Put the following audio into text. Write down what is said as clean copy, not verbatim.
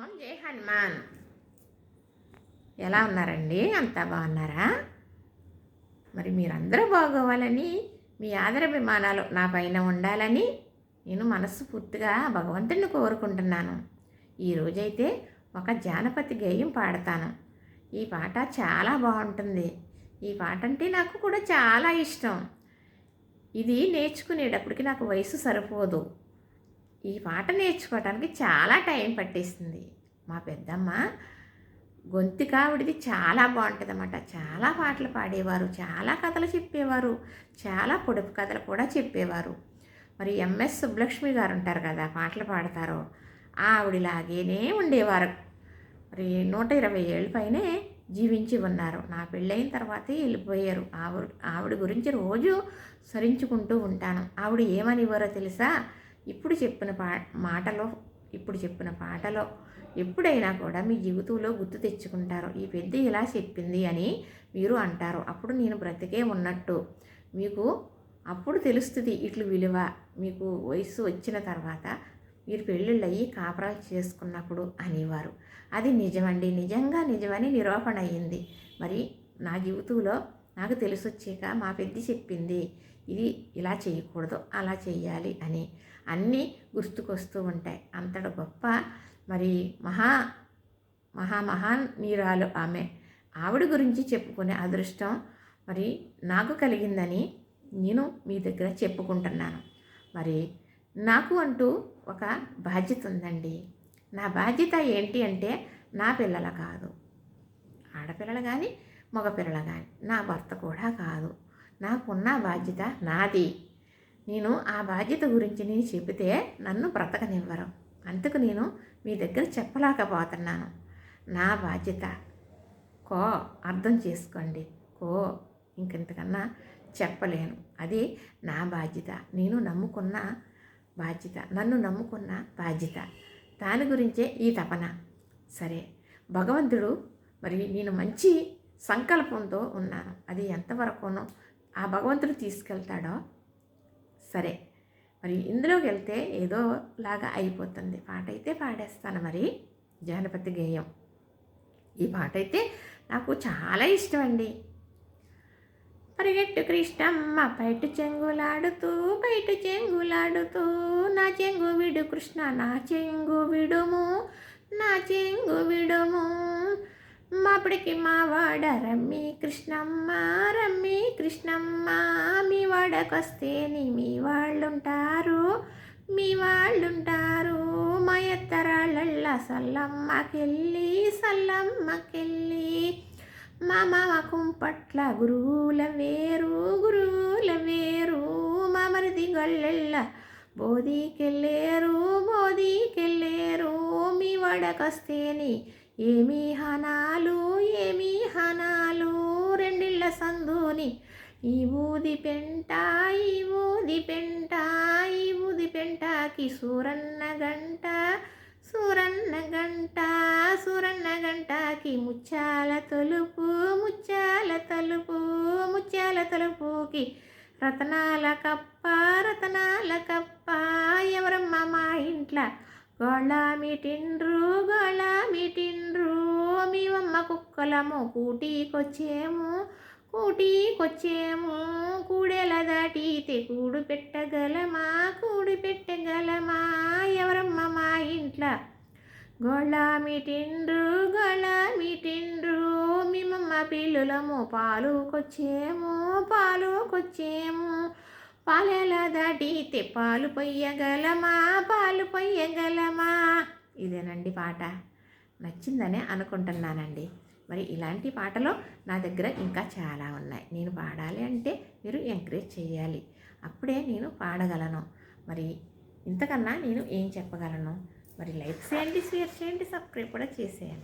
ఓం జై హనుమాన్. ఎలా ఉన్నారండి? అంతా బాగున్నారా? మరి మీరందరూ బాగోవాలని, మీ ఆదరాభిమానాలు నా పైన ఉండాలని నేను మనస్ఫూర్తిగా భగవంతుడిని కోరుకుంటున్నాను. ఈరోజైతే ఒక జానపద గేయం పాడతాను. ఈ పాట చాలా బాగుంటుంది. ఈ పాట అంటే నాకు కూడా చాలా ఇష్టం. ఇది నేర్చుకునేటప్పటికి నాకు వయసు సరిపోదు. ఈ పాట నేర్చుకోవడానికి చాలా టైం పట్టేసింది. మా పెద్దమ్మ గొంతుక ఆవిడది చాలా బాగుంటుంది అన్నమాట. చాలా పాటలు పాడేవారు, చాలా కథలు చెప్పేవారు, చాలా పొడుపు కథలు కూడా చెప్పేవారు. మరి ఎంఎస్ సుబ్బలక్ష్మి గారు ఉంటారు కదా, పాటలు పాడతారు, ఆవిడలాగేనే ఉండేవారు. మరి 120 ఏళ్ళ పైనే జీవించి ఉన్నారు. నా పెళ్ళైన తర్వాతే వెళ్ళిపోయారు. ఆవిడ గురించి రోజు స్మరించుకుంటూ ఉంటాను. ఆవిడ ఏమనివ్వరో తెలుసా? ఇప్పుడు చెప్పిన పాటలో ఎప్పుడైనా కూడా మీ జీవితంలో గుర్తు తెచ్చుకుంటారు. ఈ పెద్ద ఇలా చెప్పింది అని మీరు అంటారు. అప్పుడు నేను బ్రతికే ఉన్నట్టు మీకు అప్పుడు తెలుస్తుంది ఇట్లు విలువ. మీకు వయసు వచ్చిన తర్వాత మీరు పెళ్ళిళ్ళు అయ్యి కాపురాలు చేసుకున్నప్పుడు అనేవారు. అది నిజమండి, నిజమని నిరూపణ అయ్యింది. మరి నా జీవితంలో నాకు తెలిసొచ్చాక మా పెద్ద చెప్పింది, ఇది ఇలా చేయకూడదు, అలా చేయాలి అని అన్నీ గుర్తుకొస్తూ ఉంటాయి. అంతటి గొప్ప మరి మహానీరాలు ఆమె. ఆవిడ గురించి చెప్పుకునే అదృష్టం మరి నాకు కలిగిందని నేను మీ దగ్గర చెప్పుకుంటున్నాను. మరి నాకు అంటూ ఒక బాధ్యత ఉందండి. నా బాధ్యత ఏంటి అంటే, నా పిల్లలు కాదు, ఆడపిల్లలు కానీ మగపిల్లలు కానీ, నా భర్త కూడా కాదు, నాకున్న బాధ్యత నాది. నేను ఆ బాధ్యత గురించి నేను చెబితే నన్ను బ్రతకనివ్వరు. అందుకు నేను మీ దగ్గర చెప్పలేకపోతున్నాను. నా బాధ్యత అర్థం చేసుకోండి. ఇంకెంతకన్నా చెప్పలేను. అది నా బాధ్యత, నన్ను నమ్ముకున్న బాధ్యత. దాని గురించే ఈ తపన. సరే, భగవంతుడు మరి నేను మంచి సంకల్పంతో ఉన్నాను. అది ఎంతవరకునో ఆ భగవంతుడు తీసుకెళ్తాడో. సరే, మరి ఇందులోకి వెళ్తే ఏదో లాగా అయిపోతుంది. పాట అయితే పాడేస్తాను. మరి జానపద గేయం, ఈ పాట అయితే నాకు చాలా ఇష్టం అండి. పరిగెట్టు కృష్ణమ్మ బయట చెంగులాడుతూ నా చెంగు విడు కృష్ణ, నా చెంగు విడుము, మాపిడికి మా వాడ రమ్మి కృష్ణమ్మ, మీ వాడకొస్తే మీ వాళ్ళుంటారు, మా ఎత్తరాళ్ళ సల్లమ్మకెళ్ళి మా మామ కుంపట్ల గురువుల వేరు, మా మరిది గొల్లెళ్ళ బోధికెళ్ళేరు, మీ వాడకొస్తేని ఏమీ హనాలు, రెండిళ్ళ సందుని ఈ ఊది పెంటకి సూరన్న గంటకి ముత్యాల తలుపుకి రతనాల కప్ప, ఎవరమ్మ మా ఇంట్ల గోళ మీటిండ్రు, మేమమ్మ కుక్కలము కూటికొచ్చేము, కూడెల దాటితే కూడు పెట్టగలమా, ఎవరమ్మ మా ఇంట్ల గోళ మీటిండ్రు, మేమమ్మ పిల్లులము పాలుకొచ్చేము, పాలెలా దాటితే పాలు పొయ్యగలమా. ఇదేనండి పాట. నచ్చిందని అనుకుంటున్నానండి. మరి ఇలాంటి పాటలు నా దగ్గర ఇంకా చాలా ఉన్నాయి. నేను పాడాలి అంటే మీరు ఎంకరేజ్ చేయాలి, అప్పుడే నేను పాడగలను. మరి ఇంతకన్నా నేను ఏం చెప్పగలను? మరి లైక్ చేయండి, షేర్ చేయండి, సబ్స్క్రైబ్ కూడా చేసేయండి.